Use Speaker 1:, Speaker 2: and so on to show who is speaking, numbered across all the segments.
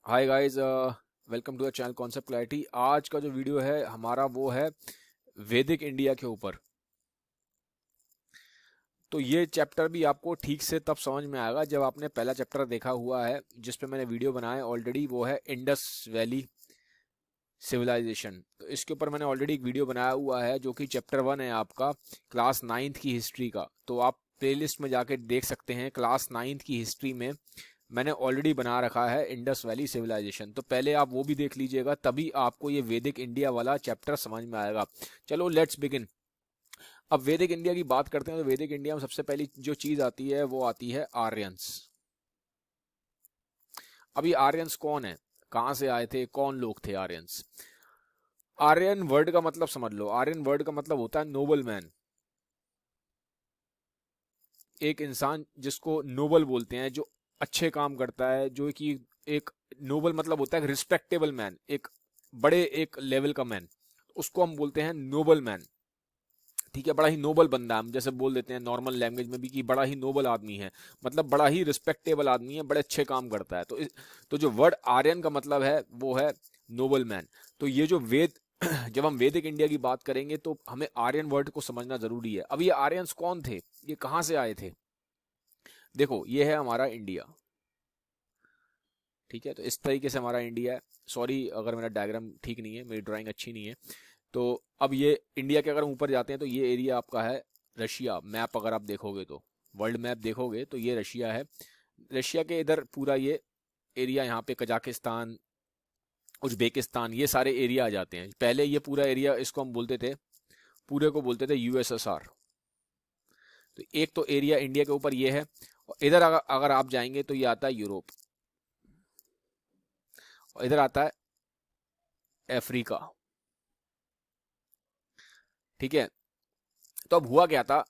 Speaker 1: Hi guys, welcome to the channel concept clarity. आज का जो वीडियो है हमारा वो है वैदिक इंडिया के ऊपर। तो ये चैप्टर भी आपको ठीक से तब समझ में आएगा जब आपने पहला चैप्टर देखा हुआ है, जिस पे मैंने वीडियो बनाया ऑलरेडी। वो है इंडस वैली सिविलाइजेशन। तो इसके ऊपर मैंने ऑलरेडी एक वीडियो बनाया हुआ है जो कि चैप्टर 1 है आपका, क्लास 9th की हिस्ट्री का। तो आप प्लेलिस्ट में जाके देख सकते हैं। क्लास 9th की हिस्ट्री में मैंने ऑलरेडी बना रखा है इंडस वैली सिविलाइजेशन। तो पहले आप वो भी देख लीजिएगा, तभी आपको ये वैदिक इंडिया वाला चैप्टर समझ में आएगा। चलो लेट्स बिगिन। अब वैदिक इंडिया की बात करते हैं तो वैदिक इंडिया में सबसे पहली जो चीज आती है वो आती है आर्यंस। अब ये आर्यंस कौन है, कहां से आए थे, कौन लोग थे आर्यंस? आर्यन वर्ड का मतलब समझ लो। आर्यन वर्ड का मतलब होता है नोबल मैन। एक इंसान जिसको नोबल बोलते हैं, जो अच्छे काम करता है, जो कि एक नोबल मतलब होता है रिस्पेक्टेबल मैन, एक बड़े एक लेवल का मैन, उसको हम बोलते हैं नोबल मैन। ठीक है, बड़ा ही नोबल बंदा। हम जैसे बोल देते हैं नॉर्मल लैंग्वेज में भी कि बड़ा ही नोबल आदमी है, मतलब बड़ा ही रिस्पेक्टेबल आदमी है, बड़े अच्छे काम करता है। तो जो वर्ड आर्यन का मतलब है वो है नोबल मैन। तो ये जो वेद जब हम वैदिक इंडिया की बात करेंगे तो हमें आर्यन वर्ड को समझना जरूरी है। अब ये आर्यंस कौन थे, ये कहां से आए थे? देखो, ये है हमारा इंडिया। ठीक है, तो इस तरीके से हमारा इंडिया है। सॉरी अगर मेरा डायग्राम ठीक नहीं है, मेरी ड्राइंग अच्छी नहीं है। तो अब ये इंडिया के अगर हम ऊपर जाते हैं तो ये एरिया आपका है रशिया। मैप अगर आप देखोगे तो, वर्ल्ड मैप देखोगे तो ये रशिया है। रशिया के इधर पूरा ये एरिया, यहाँ पे कजाकिस्तान, उज्बेकिस्तान, ये सारे एरिया आ जाते हैं। पहले ये पूरा एरिया, इसको हम बोलते थे, पूरे को बोलते थे यूएसएसआर। तो एक तो एरिया इंडिया के ऊपर ये है। और इधर अगर आप जाएंगे तो ये आता है यूरोप, और इधर आता है अफ्रीका। ठीक है, तो अब हुआ क्या था,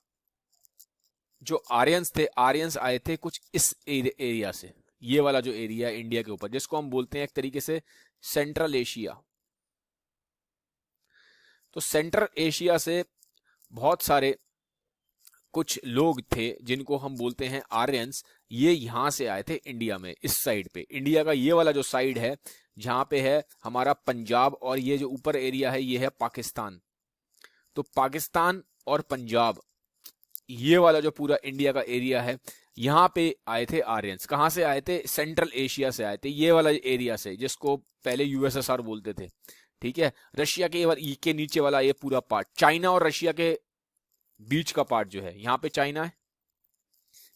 Speaker 1: जो आर्यंस थे, आर्यंस आए थे कुछ इस एरिया से। ये वाला जो एरिया है इंडिया के ऊपर, जिसको हम बोलते हैं एक तरीके से सेंट्रल एशिया। तो सेंट्रल एशिया से बहुत सारे कुछ लोग थे जिनको हम बोलते हैं आर्यंस। ये यहां से आए थे इंडिया में, इस साइड पे। इंडिया का ये वाला जो साइड है, जहां पे है हमारा पंजाब, और ये जो ऊपर एरिया है ये है पाकिस्तान। तो पाकिस्तान और पंजाब, ये वाला जो पूरा इंडिया का एरिया है, यहां पे आए थे आर्यंस। कहां से आए थे? सेंट्रल एशिया से आए थे, ये वाला एरिया से, जिसको पहले यूएसएसआर बोलते थे। ठीक है, रशिया के नीचे वाला ये पूरा पार्ट, चाइना और रशिया के बीच का पार्ट जो है, यहाँ पे चाइना है,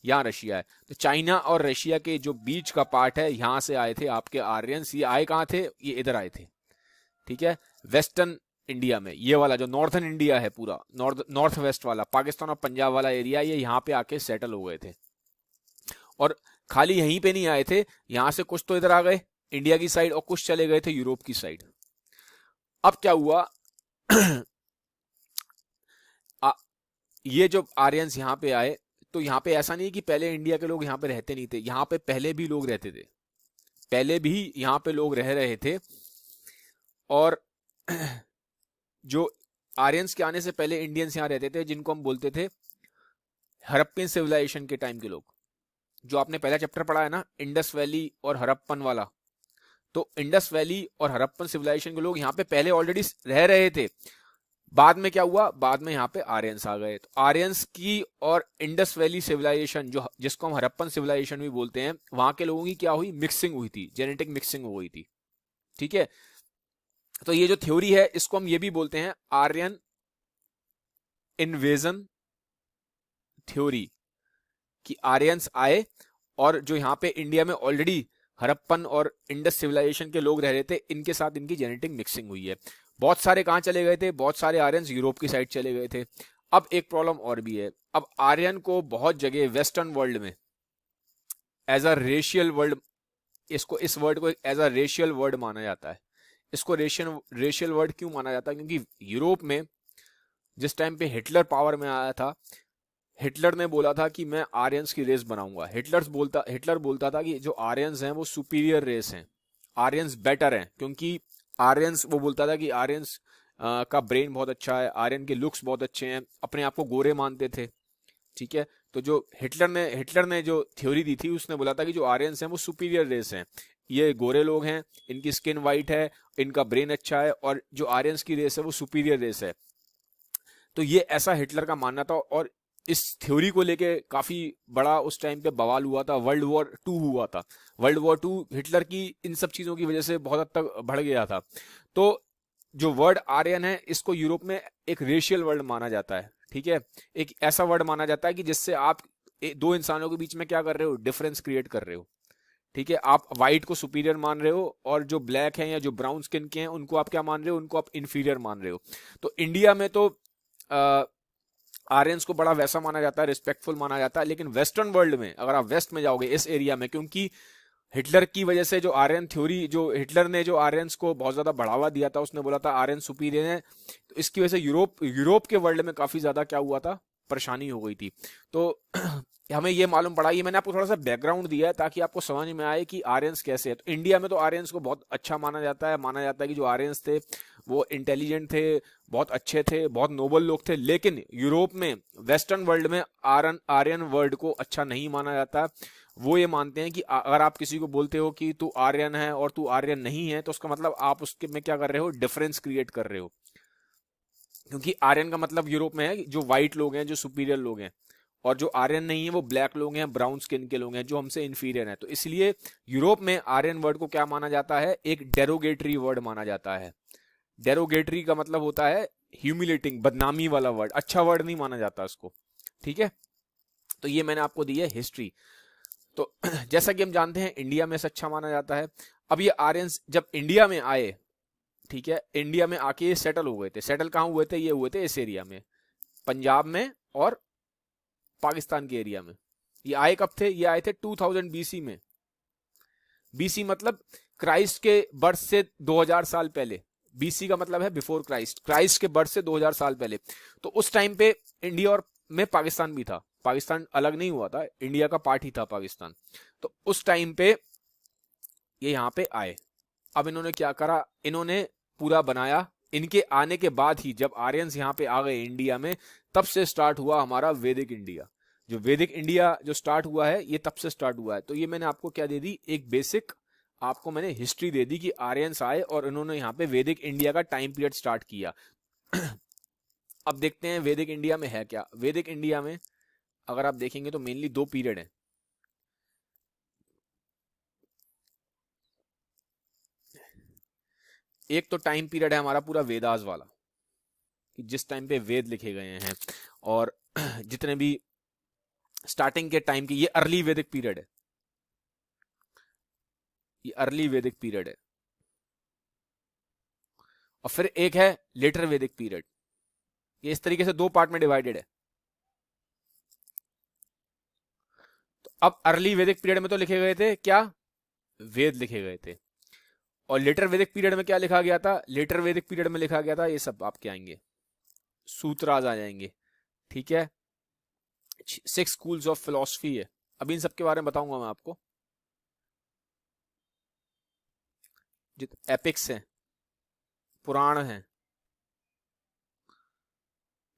Speaker 1: यहाँ रशिया है। तो चाइना और रशिया के जो बीच का पार्ट है, यहां से आए थे आपके आर्यंस। ये आए कहां थे? ये इधर आए थे। ठीक है, वेस्टर्न इंडिया में, ये वाला जो नॉर्थन इंडिया है, पूरा नॉर्थ वेस्ट वाला, पाकिस्तान और पंजाब वाला एरिया, ये यहाँ पे आके सेटल हो गए थे। और खाली यहीं पे नहीं आए थे, यहां से कुछ तो इधर आ गए इंडिया की साइड, और कुछ चले गए थे यूरोप की साइड। अब क्या हुआ आ, ये जो आर्यंस यहाँ पे आए, तो यहाँ पे ऐसा नहीं कि पहले इंडिया के लोग यहाँ पे रहते नहीं थे, यहाँ पे पहले भी लोग रहते थे, पहले भी यहाँ पे लोग रह रहे थे। और जो आर्यंस के आने से पहले इंडियंस यहाँ रहते थे, जिनको हम बोलते थे हड़प्पन सिविलाइजेशन के टाइम के लोग। जो आपने पहला चैप्टर पढ़ा है ना, इंडस वैली और हड़प्पन वाला, तो इंडस वैली और हड़प्पन सिविलाइजेशन के लोग यहाँ पे पहले ऑलरेडी रह रहे थे। बाद में क्या हुआ, बाद में यहाँ पे आर्यंस आ गए। तो आर्यंस की और इंडस वैली सिविलाइजेशन, जो जिसको हम हड़प्पन सिविलाइजेशन भी बोलते हैं, वहां के लोगों की क्या हुई, मिक्सिंग हुई थी, जेनेटिक मिक्सिंग हो गई थी। ठीक है, तो ये जो थ्योरी है, इसको हम ये भी बोलते हैं आर्यन इन्वेजन थ्योरी, कि आर्यंस आए और जो यहाँ पे इंडिया में ऑलरेडी हड़प्पन और इंडस सिविलाइजेशन के लोग रह रहे थे, इनके साथ इनकी जेनेटिक मिक्सिंग हुई है। बहुत सारे कहां चले गए थे, बहुत सारे आर्यंस यूरोप की साइड चले गए थे। अब एक प्रॉब्लम और भी है, अब आर्यन को बहुत जगह वेस्टर्न वर्ल्ड में एज अ रेशियल वर्ल्ड, इसको, इस वर्ड को एज अ रेशियल वर्ड माना जाता है। इसको रेशियल वर्ड क्यों माना जाता है? क्योंकि यूरोप में जिस टाइम पे हिटलर पावर में आया था, हिटलर ने बोला था कि मैं आर्यंस की रेस बनाऊंगा। हिटलर बोलता था कि जो आर्यंस हैं वो सुपीरियर रेस हैं, आर्यंस बेटर हैं। क्योंकि आर्यंस, वो बोलता था कि आर्यंस का ब्रेन बहुत अच्छा है, आर्यन के लुक्स बहुत अच्छे हैं, अपने आप को गोरे मानते थे। ठीक है, तो जो हिटलर ने जो थ्योरी दी थी, उसने बोला था कि जो आर्यंस हैं वो सुपीरियर रेस हैं। ये गोरे लोग हैं, इनकी स्किन वाइट है, इनका ब्रेन अच्छा है, और जो आर्यंस की रेस है वो सुपीरियर रेस है। तो ये ऐसा हिटलर का मानना था, और इस थ्योरी को लेके काफी बड़ा उस टाइम पे बवाल हुआ था, वर्ल्ड वॉर 2 हुआ था। वर्ल्ड वॉर 2 हिटलर की इन सब चीजों की वजह से बहुत हद तक बढ़ गया था। तो जो वर्ड आर्यन है, इसको यूरोप में एक रेशियल वर्ड माना जाता है, ठीक है। एक ऐसा वर्ड माना जाता है कि जिससे आप दो इंसानों के बीच में क्या कर रहे हो, डिफरेंस क्रिएट कर रहे हो, ठीक है। आप व्हाइट को सुपीरियर मान रहे हो, और जो ब्लैक है या जो ब्राउन स्किन के हैं उनको आप क्या मान रहे हो, उनको आप इंफीरियर मान रहे हो। तो इंडिया में तो आर्यंस को बड़ा वैसा माना जाता है, रिस्पेक्टफुल माना जाता है, लेकिन वेस्टर्न वर्ल्ड में अगर आप वेस्ट में जाओगे इस एरिया में, क्योंकि हिटलर की वजह से जो आर्यन थ्योरी, जो हिटलर ने जो आर्यंस को बहुत ज्यादा बढ़ावा दिया था, उसने बोला था आर्यन सुपीरियर है, तो इसकी वजह से यूरोप के वर्ल्ड में काफी ज्यादा क्या हुआ था, परेशानी हो गई थी। तो हमें ये मालूम पड़ा, ये मैंने आपको थोड़ा सा बैकग्राउंड दिया है ताकि आपको समझ में आए कि आर्यंस कैसे है। तो इंडिया में तो आर्यंस को बहुत अच्छा माना जाता है कि जो आर्यंस थे वो इंटेलिजेंट थे, बहुत अच्छे थे, बहुत नोबल लोग थे। लेकिन यूरोप में, वेस्टर्न वर्ल्ड में आर्यन वर्ड को अच्छा नहीं माना जाता। वो ये मानते हैं कि अगर आप किसी को बोलते हो कि तू आर्यन है और तू आर्यन नहीं है, तो उसका मतलब आप उसके में क्या कर रहे हो, डिफरेंस क्रिएट कर रहे हो। क्योंकि आर्यन का मतलब यूरोप में है जो व्हाइट लोग हैं, जो सुपीरियर लोग हैं, और जो आर्यन नहीं है वो ब्लैक लोग हैं, ब्राउन स्किन के लोग हैं, जो हमसे इंफीरियर हैं। तो इसलिए यूरोप में आर्यन वर्ड को क्या माना जाता है, एक डेरोगेटरी वर्ड माना जाता है। डेरोगेटरी का मतलब होता है ह्यूमिलेटिंग, बदनामी वाला वर्ड, अच्छा वर्ड नहीं माना जाता उसको, ठीक है। तो ये मैंने आपको दी है हिस्ट्री। तो जैसा कि हम जानते हैं इंडिया में से अच्छा माना जाता है। अब ये आर्यंस जब इंडिया में आए, ठीक है, इंडिया में आके ये सेटल हो गए थे। सेटल कहाँ हुए थे, ये हुए थे इस एरिया में, पंजाब में और पाकिस्तान के एरिया में। ये आए कब थे, ये आए थे 2000 बीसी में। बीसी मतलब क्राइस्ट के बर्थ से 2000 साल पहले। बीसी का मतलब है बिफोर क्राइस्ट, क्राइस्ट के बर्थ से 2000 साल पहले। तो उस टाइम पे इंडिया और में पाकिस्तान भी था, पाकिस्तान अलग नहीं हुआ था, इंडिया का पार्ट ही था पाकिस्तान। तो उस टाइम पे ये यहाँ पे आए। अब इन्होंने क्या करा, इन्होंने पूरा बनाया। इनके आने के बाद ही जब आर्यंस यहाँ पे आ गए इंडिया में, तब से स्टार्ट हुआ हमारा वैदिक इंडिया। जो वैदिक इंडिया जो स्टार्ट हुआ है, ये तब से स्टार्ट हुआ है। तो ये मैंने आपको क्या दे दी, एक बेसिक आपको मैंने हिस्ट्री दे दी कि आर्यंस आए और इन्होंने यहाँ पे वैदिक इंडिया का टाइम पीरियड स्टार्ट किया। अब देखते हैं वैदिक इंडिया में है क्या। वैदिक इंडिया में अगर आप देखेंगे तो मेनली 2 पीरियड है। एक तो टाइम पीरियड है हमारा पूरा वेदास वाला, कि जिस टाइम पे वेद लिखे गए हैं, और जितने भी स्टार्टिंग के टाइम की, ये अर्ली वैदिक पीरियड है, ये अर्ली वैदिक पीरियड है। और फिर एक है लेटर वैदिक पीरियड। ये इस तरीके से 2 पार्ट में डिवाइडेड है। तो अब अर्ली वैदिक पीरियड में तो लिखे गए थे क्या, वेद लिखे गए थे। और लेटर वैदिक पीरियड में क्या लिखा गया था, लेटर वैदिक पीरियड में लिखा गया था, ये सब आपके आएंगे, सूत्राज आ जाएंगे, ठीक है। 6 स्कूल्स ऑफ फिलोसफी है। अब इन सब के बारे में बताऊंगा मैं आपको। जित एपिक्स हैं, पुराण हैं,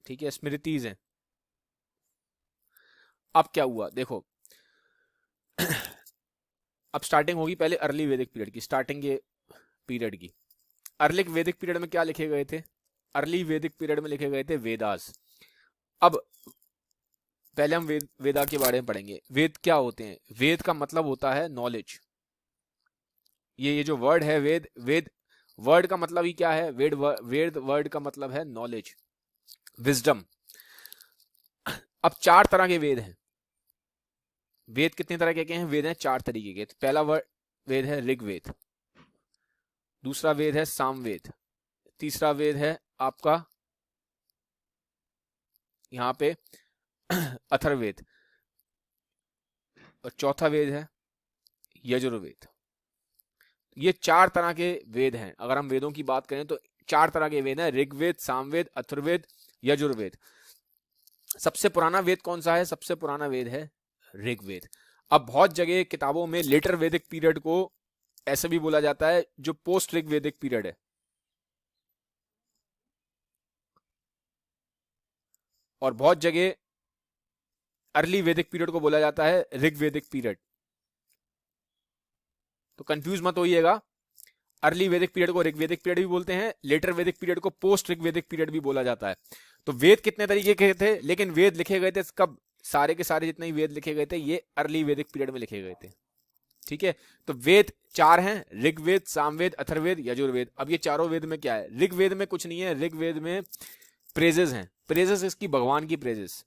Speaker 1: ठीक है, स्मृतिज हैं। अब क्या हुआ देखो, अब स्टार्टिंग होगी पहले अर्ली वैदिक पीरियड की, स्टार्टिंग के पीरियड की। अर्ली वैदिक पीरियड में क्या लिखे गए थे, अर्ली वैदिक पीरियड में लिखे गए थे वेदास। अब पहले हम वेदा के बारे में पढ़ेंगे। वेद क्या होते हैं, वेद का मतलब होता है नॉलेज। ये जो वर्ड है वेद, वेद वर्ड का मतलब ही क्या है, वेद वर्ड का मतलब है नॉलेज, विजडम। अब 4 तरह के वेद हैं। वेद कितने तरह के हैं, वेद हैं 4 तरीके के। तो पहला वेद है ऋग्वेद, दूसरा वेद है सामवेद, तीसरा वेद है आपका यहाँ पे अथर्ववेद, और चौथा वेद है यजुर्वेद। ये 4 तरह के वेद हैं। अगर हम वेदों की बात करें तो 4 तरह के वेद हैं, ऋग्वेद, सामवेद, अथर्ववेद, यजुर्वेद। सबसे पुराना वेद कौन सा है, सबसे पुराना वेद है ऋग्वेद। अब बहुत जगह किताबों में लेटर वैदिक पीरियड को ऐसे भी बोला जाता है जो पोस्ट ऋग्वेदिक पीरियड है, और बहुत जगह अर्ली वैदिक पीरियड को बोला जाता है ऋग्वेदिक पीरियड। तो कंफ्यूज मत होइएगा। अर्ली वैदिक पीरियड को ऋग्वैदिक पीरियड भी बोलते हैं, लेटर वैदिक पीरियड को पोस्ट ऋग्वैदिक पीरियड भी बोला जाता है। तो वेद कितने तरीके के थे, लेकिन वेद लिखे गए थे कब, सारे के सारे जितने भी वेद लिखे गए थे ये अर्ली वैदिक पीरियड में लिखे गए थे। ठीक है, तो वेद 4 हैं, ऋग्वेद, सामवेद, अथर्ववेद, यजुर्वेद। अब ये चारों वेद में क्या है, ऋग्वेद में कुछ नहीं है, ऋग्वेद में प्रेजेस हैं। प्रेजेस इसकी भगवान की प्रेजेस,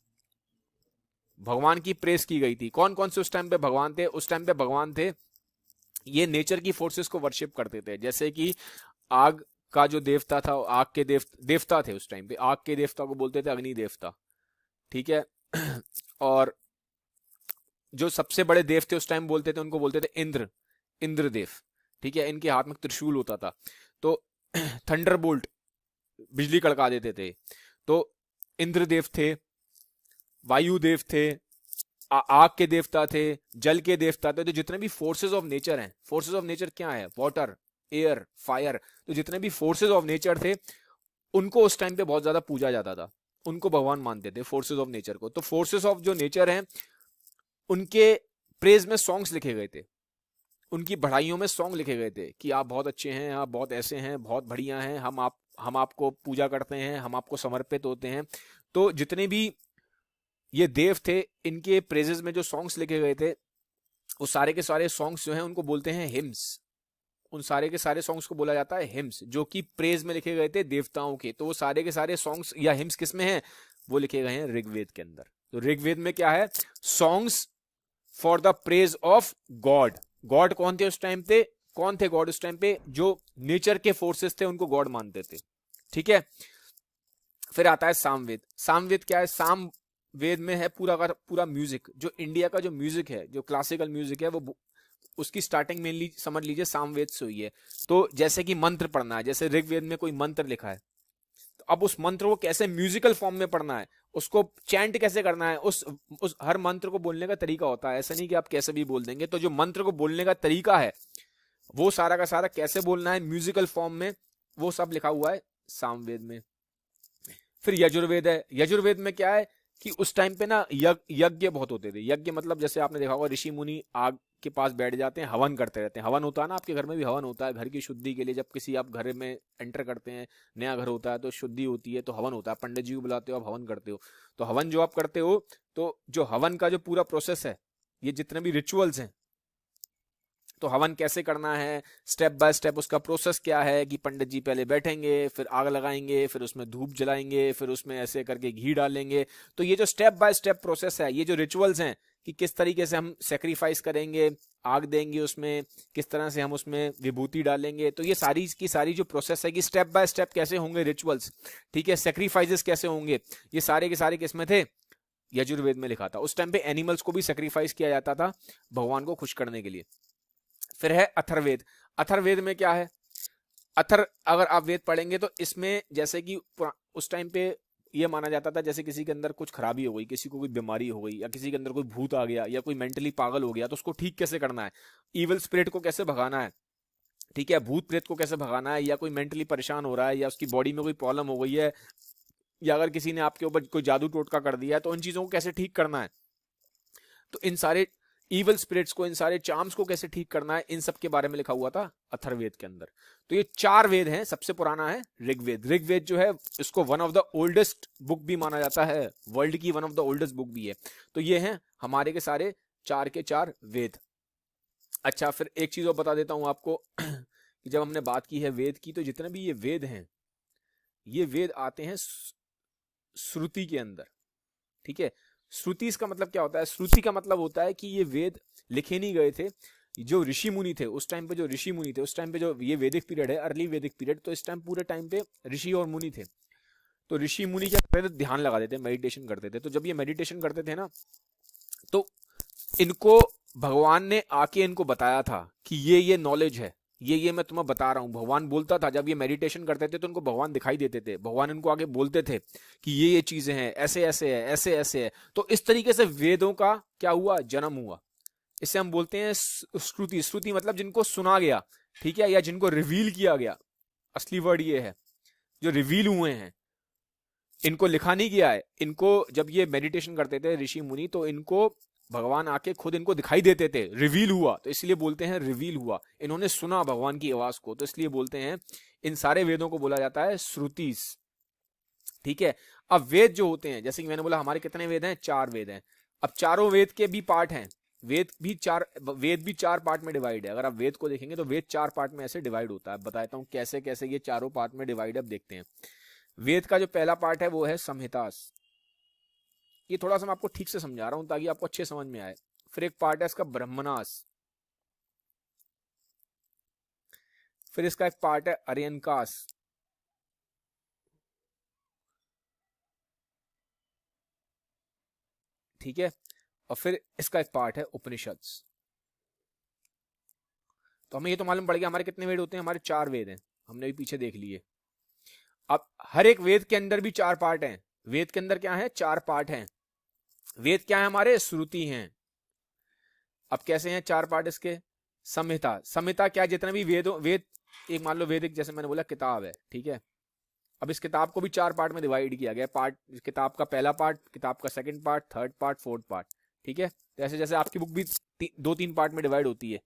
Speaker 1: भगवान की प्रेस की गई थी। कौन कौन से उस टाइम पे भगवान थे, उस टाइम पे भगवान थे ये नेचर की फोर्सेस को वर्शिप करते थे। जैसे कि आग का जो देवता था, आग के देवता थे उस टाइम पे, आग के देवता को बोलते थे अग्नि देवता। ठीक है, और जो सबसे बड़े देव थे उस टाइम बोलते थे, उनको बोलते थे इंद्रदेव। ठीक है, इनके हाथ में त्रिशूल होता था। तो थंडरबोल्ट, बिजली कड़का देते थे, तो इंद्रदेव थे, वायुदेव थे, आग के देवता थे, जल के देवता थे। तो जितने भी फोर्सेस ऑफ नेचर हैं, फोर्सेस ऑफ नेचर क्या है, वाटर, एयर, फायर, तो जितने भी फोर्सेस ऑफ नेचर थे उनको उस टाइम पे बहुत ज्यादा पूजा जाता था, उनको भगवान मानते थे, फोर्सेस ऑफ नेचर को। तो फोर्सेस ऑफ जो नेचर हैं उनके प्रेज में सॉन्ग्स लिखे गए थे, उनकी बढ़ाइयों में सॉन्ग लिखे गए थे कि आप बहुत अच्छे हैं, आप बहुत ऐसे हैं, बहुत बढ़िया हैं, हम आपको पूजा करते हैं, हम आपको समर्पित होते हैं। तो जितने भी ये देव थे इनके प्रेजेस में जो सॉन्ग्स लिखे गए थे वो सारे के सारे सॉन्ग्स जो हैं उनको बोलते हैं हिम्स। उन सारे के सारे सॉन्ग्स को बोला जाता है हिम्स, जो कि प्रेज में लिखे गए थे देवताओं के। तो वो सारे के सारे सॉन्ग्स या हिम्स किस में हैं, वो लिखे गए हैं ऋग्वेद के अंदर। तो ऋग्वेद में क्या है, songs for the praise of God. God कौन थे उस टाइम पे, कौन थे गॉड उस टाइम पे, जो नेचर के फोर्सेस थे उनको गॉड मानते थे। ठीक है, फिर आता है सामवेद। सामवेद क्या है, साम वेद में है पूरा का पूरा म्यूजिक। जो इंडिया का जो म्यूजिक है, जो क्लासिकल म्यूजिक है, वो उसकी स्टार्टिंग मेनली समझ लीजिए सामवेद से हुई है। तो जैसे कि मंत्र पढ़ना है, जैसे ऋग्वेद में कोई मंत्र लिखा है, तो अब उस मंत्र को कैसे म्यूजिकल फॉर्म में पढ़ना है, उसको चैंट कैसे करना है, उस हर मंत्र को बोलने का तरीका होता है। ऐसा नहीं कि आप कैसे भी बोल देंगे। तो जो मंत्र को बोलने का तरीका है वो सारा का सारा कैसे बोलना है म्यूजिकल फॉर्म में, वो सब लिखा हुआ है सामवेद में। फिर यजुर्वेद है। यजुर्वेद में क्या है कि उस टाइम पे ना यज्ञ बहुत होते थे। यज्ञ मतलब जैसे आपने देखा होगा ऋषि मुनि आग के पास बैठ जाते हैं, हवन करते रहते हैं। हवन होता है ना, आपके घर में भी हवन होता है घर की शुद्धि के लिए। जब किसी आप घर में एंटर करते हैं, नया घर होता है तो शुद्धि होती है, तो हवन होता है, पंडित जी को बुलाते हो, आप हवन करते हो। तो हवन जो आप करते हो, तो जो हवन का जो पूरा प्रोसेस है, ये जितने भी रिचुअल्स हैं, तो हवन कैसे करना है, स्टेप बाय स्टेप उसका प्रोसेस क्या है कि पंडित जी पहले बैठेंगे, फिर आग लगाएंगे, फिर उसमें धूप जलाएंगे, फिर उसमें ऐसे करके घी डालेंगे। तो ये जो स्टेप बाय स्टेप प्रोसेस है, ये जो रिचुअल्स हैं कि किस तरीके से हम सेक्रीफाइस करेंगे, आग देंगे उसमें, किस तरह से हम उसमें विभूति डालेंगे, तो ये सारी की सारी जो प्रोसेस है कि स्टेप बाय स्टेप कैसे होंगे रिचुअल्स, ठीक है, सेक्रीफाइसेस कैसे होंगे, ये सारे के सारे किसमें थे, यजुर्वेद में लिखा था। उस टाइम पे एनिमल्स को भी सेक्रीफाइस किया जाता था भगवान को खुश करने के लिए। फिर है अथर्ववेद। अथर्ववेद में क्या है, अगर आप वेद पढ़ेंगे तो इसमें जैसे कि उस टाइम पे ये माना जाता था जैसे किसी के अंदर कुछ खराबी हो गई, किसी को कोई बीमारी हो गई, या किसी के अंदर कोई भूत आ गया, या कोई मेंटली पागल हो गया, तो उसको ठीक कैसे करना है, इविल स्पिरिट को कैसे भगाना है, ठीक है, भूत प्रेत को कैसे भगाना है, या कोई मेंटली परेशान हो रहा है, या उसकी बॉडी में कोई प्रॉब्लम हो गई है, या अगर किसी ने आपके ऊपर कोई जादू टोटका कर दिया है, तो उन चीजों को कैसे ठीक करना है, तो इन सारे इवल स्पिरिट्स को, इन सारे चार्म्स को कैसे ठीक करना है, इन सब के बारे में लिखा हुआ था अथर्ववेद के अंदर। तो ये 4 वेद हैं। सबसे पुराना है ऋग्वेद। ऋग्वेद जो है इसको one of the oldest book भी माना जाता है, वर्ल्ड की one of the oldest book भी है। तो ये हैं हमारे के सारे 4 के 4 वेद। अच्छा, फिर एक चीज और बता देता हूं आपको कि जब हमने बात की है वेद की, तो जितने भी ये वेद हैं, ये वेद आते हैं श्रुति के अंदर। ठीक है, श्रुति इसका मतलब क्या होता है, श्रुति का मतलब होता है कि ये वेद लिखे नहीं गए थे, जो ऋषि मुनि थे उस टाइम पे, जो ऋषि मुनि थे उस टाइम पे, जो ये वैदिक पीरियड है, अर्ली वैदिक पीरियड, तो इस टाइम पूरे टाइम पे ऋषि और मुनि थे। तो ऋषि मुनि क्या करते थे, ध्यान लगा देते, मेडिटेशन करते थे। तो जब ये मेडिटेशन करते थे ना, तो इनको भगवान ने आके इनको बताया था कि ये नॉलेज है, ये मैं तुम्हें बता रहा हूं। भगवान बोलता था, जब ये मेडिटेशन करते थे तो उनको भगवान दिखाई देते थे, भगवान इनको आगे बोलते थे कि ये चीजें हैं, ऐसे ऐसे है, ऐसे ऐसे है। तो इस तरीके से वेदों का क्या हुआ, जन्म हुआ। इसे हम बोलते हैं श्रुति। श्रुति मतलब जिनको सुना गया, ठीक है, या जिनको रिवील किया गया। असली वर्ड ये है, जो रिवील हुए हैं, इनको लिखा नहीं गया है। इनको जब ये मेडिटेशन करते थे ऋषि मुनि, तो इनको भगवान आके खुद इनको दिखाई देते थे, रिवील हुआ, तो इसलिए बोलते हैं रिवील हुआ। इन्होंने सुना भगवान की आवाज को, तो इसलिए बोलते हैं इन सारे वेदों को बोला जाता है श्रुतिस। ठीक है। अब वेद जो होते हैं, जैसे कि मैंने बोला हमारे कितने वेद हैं, 4 वेद हैं। अब चारों वेद के भी पार्ट हैं, वेद भी 4 पार्ट में डिवाइड है। अगर आप वेद को देखेंगे तो वेद 4 पार्ट में ऐसे डिवाइड होता है। बताता हूं कैसे कैसे ये चारों पार्ट में डिवाइड, अब देखते हैं। वेद का जो पहला पार्ट है वो है संहितास। ये थोड़ा सा मैं आपको ठीक से समझा रहा हूं ताकि आपको अच्छे समझ में आए। फिर एक पार्ट है इसका ब्रह्मनास, फिर इसका एक पार्ट है अरियनकास, ठीक है, और फिर इसका एक पार्ट है उपनिषद। तो हमें ये तो मालूम पड़ गया हमारे कितने वेद होते हैं, हमारे 4 वेद हैं, हमने भी पीछे देख लिए। अब हर एक वेद के अंदर भी 4 पार्ट हैं। वेद के अंदर क्या है, 4 पार्ट हैं। वेद क्या है हमारे, श्रुति हैं। अब कैसे हैं 4 पार्ट इसके, संहिता। संहिता क्या, जितने भी वेद, एक मान लो वेद एक, जैसे मैंने बोला किताब है, ठीक है। अब इस किताब को भी 4 पार्ट में डिवाइड किया गया। पार्ट, किताब का पहला पार्ट, किताब का second part, third part, fourth part, ठीक है। तो ऐसे जैसे आपकी बुक भी 2-3 पार्ट में डिवाइड होती है।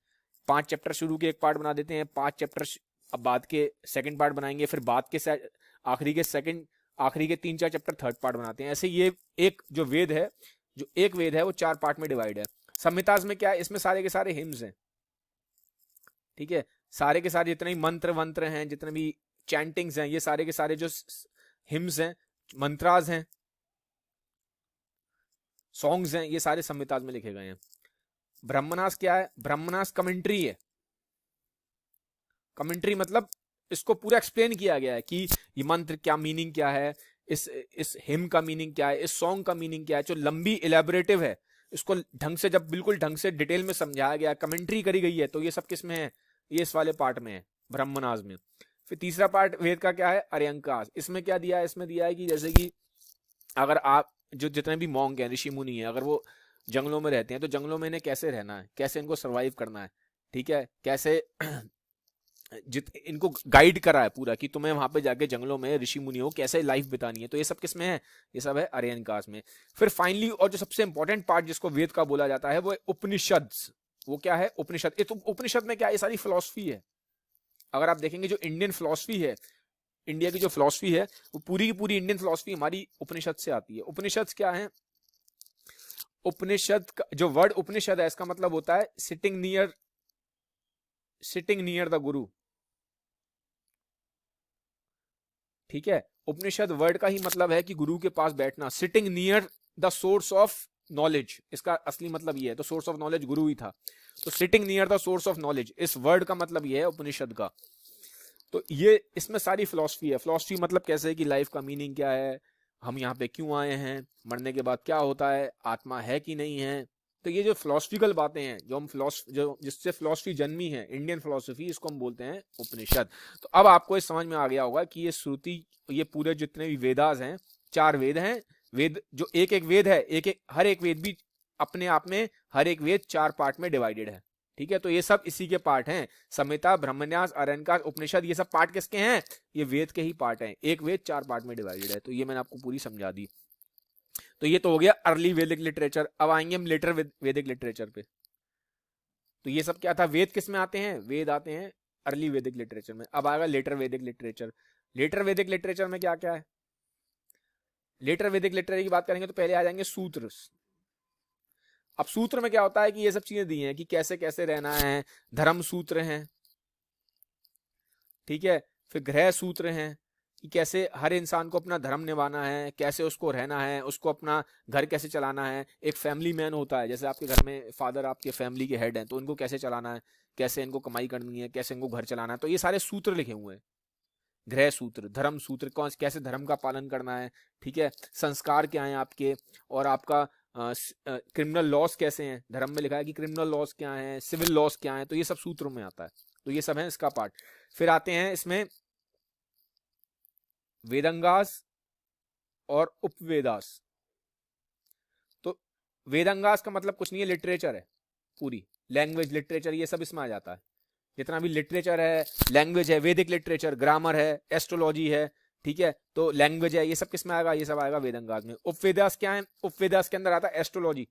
Speaker 1: 5 चैप्टर शुरू के एक पार्ट बना देते हैं, 5 चैप्टर अब बाद के सेकंड पार्ट बनाएंगे, फिर बाद के आखिरी के 3-4 चैप्टर थर्ड पार्ट बनाते हैं। ऐसे ये एक जो वेद है, जो एक वेद है वो 4 पार्ट में डिवाइड है। संहिताज में क्या है, इसमें सारे के सारे हिम्स हैं, ठीक है। सारे के सारे जितने भी मंत्र हैं, जितने भी चैंटिंग्स हैं, ये सारे के सारे जो हिम्स हैं, मंत्राज हैं, सॉन्ग्स हैं, ये सारे संहिताज में लिखे गए हैं। ब्रह्मनास क्या है, ब्रह्मनास कमेंट्री है। कमेंट्री मतलब इसको पूरा एक्सप्लेन किया गया है कि ये मंत्र क्या मीनिंग क्या है, इस हिम का मीनिंग क्या है, इस सॉन्ग का मीनिंग क्या है, जो लंबी इलेबोरेटिव है, इसको ढंग से, जब बिल्कुल ढंग से डिटेल में समझाया गया, कमेंट्री करी गई है, तो ये सब किस में है, ये इस वाले पार्ट में है, ब्रह्मनास में। फिर तीसरा पार्ट वेद का क्या है, अर्यंकास। इसमें क्या दिया है, इसमें दिया है कि जैसे कि अगर आप जो जितने भी मॉन्क हैं, ऋषि मुनि हैं, अगर वो जंगलों में रहते हैं तो जंगलों में इन्हें कैसे रहना है, कैसे इनको सर्वाइव करना है, ठीक है, कैसे इनको गाइड करा है पूरा कि तुम्हें वहां पे जाके जंगलों में ऋषि मुनियों कैसे लाइफ बितानी है। तो ये सब किस में है, ये सब है अर्यनकास में। फिर फाइनली और जो सबसे इंपॉर्टेंट पार्ट जिसको वेद का बोला जाता है वो है उपनिषद। वो क्या है, उपनिषद। तो उपनिषद में क्या है, ये सारी फिलॉसफी है। अगर आप देखेंगे जो इंडियन फिलॉसफी है, इंडिया की जो फिलॉसफी है, वो पूरी की पूरी इंडियन फिलॉसफी हमारी उपनिषद से आती है। उपनिषद क्या है, उपनिषद का जो वर्ड उपनिषद है, इसका मतलब होता है सिटिंग नियर द गुरु, ठीक है। उपनिषद वर्ड का ही मतलब है कि गुरु के पास बैठना, sitting near the source of knowledge, इसका असली मतलब ये है। तो सोर्स ऑफ नॉलेज गुरु ही था, तो sitting near the source of knowledge, इस वर्ड का मतलब ये है उपनिषद का। तो ये इसमें सारी फिलॉसफी है। फिलॉसफी मतलब कैसे है कि लाइफ का मीनिंग क्या है, हम यहाँ पे क्यों आए हैं, मरने के बाद क्या होता है, आत्मा है कि नहीं है। तो ये जो फिलोसफिकल बातें हैं, जो जिससे फिलॉसफी जन्मी है, इंडियन फिलॉसफी, इसको हम बोलते हैं उपनिषद। तो अब आपको इस समझ में आ गया होगा कि ये श्रुति, ये पूरे जितने भी वेदास हैं, 4 वेद हैं। वेद जो एक एक वेद है, हर एक वेद भी अपने आप में, हर एक वेद 4 पार्ट में डिवाइडेड है, ठीक है। तो ये सब इसी के पार्ट हैं, संहिता, ब्रह्मन्यास, अर्यनकास, उपनिषद, ये सब पार्ट किसके हैं, ये वेद के ही पार्ट हैं। एक वेद 4 पार्ट में डिवाइडेड है। तो ये मैंने आपको पूरी समझा दी। तो ये तो हो गया अर्ली वैदिक लिटरेचर। अब आएंगे हम लेटर वैदिक लिटरेचर पे। तो ये सब क्या था, वेद किस में आते हैं, वेद आते हैं अर्ली वैदिक लिटरेचर में। अब आएगा लेटर वैदिक लिटरेचर। लेटर वैदिक लिटरेचर में क्या क्या है, लेटर वैदिक लिटरेचर की बात करेंगे तो पहले आ जाएंगे सूत्र। अब सूत्र में क्या होता है कि ये सब चीजें दी हैं कि कैसे कैसे रहना है, धर्म सूत्र हैं, ठीक है। फिर गृह सूत्र हैं कि कैसे हर इंसान को अपना धर्म निभाना है, कैसे उसको रहना है, उसको अपना घर कैसे चलाना है। एक फैमिली मैन होता है, जैसे आपके घर में फादर आपके फैमिली के हेड हैं, तो इनको कैसे चलाना है, कैसे इनको कमाई करनी है, कैसे इनको घर चलाना है। तो ये सारे सूत्र लिखे हुए हैं, गृह सूत्र, धर्म सूत्र, कौन कैसे धर्म का पालन करना है, ठीक है। संस्कार क्या है आपके, और आपका क्रिमिनल लॉस कैसे हैं, धर्म में लिखा है कि क्रिमिनल लॉस क्या है, सिविल लॉस क्या है। तो ये सब सूत्रों में आता है। तो ये सब है इसका पार्ट। फिर आते हैं इसमें वेदंगास और उपवेदास। तो वेदंगास का मतलब कुछ नहीं है, लिटरेचर है, पूरी लैंग्वेज, लिटरेचर, ये सब इसमें आ जाता है। जितना भी लिटरेचर है, लैंग्वेज है, वैदिक लिटरेचर, ग्रामर है, एस्ट्रोलॉजी है, ठीक है। तो लैंग्वेज है, ये सब किस में आएगा, ये सब आएगा वेदंगास में। उपवेदास क्या है, उपवेदास के अंदर आता है एस्ट्रोलॉजी,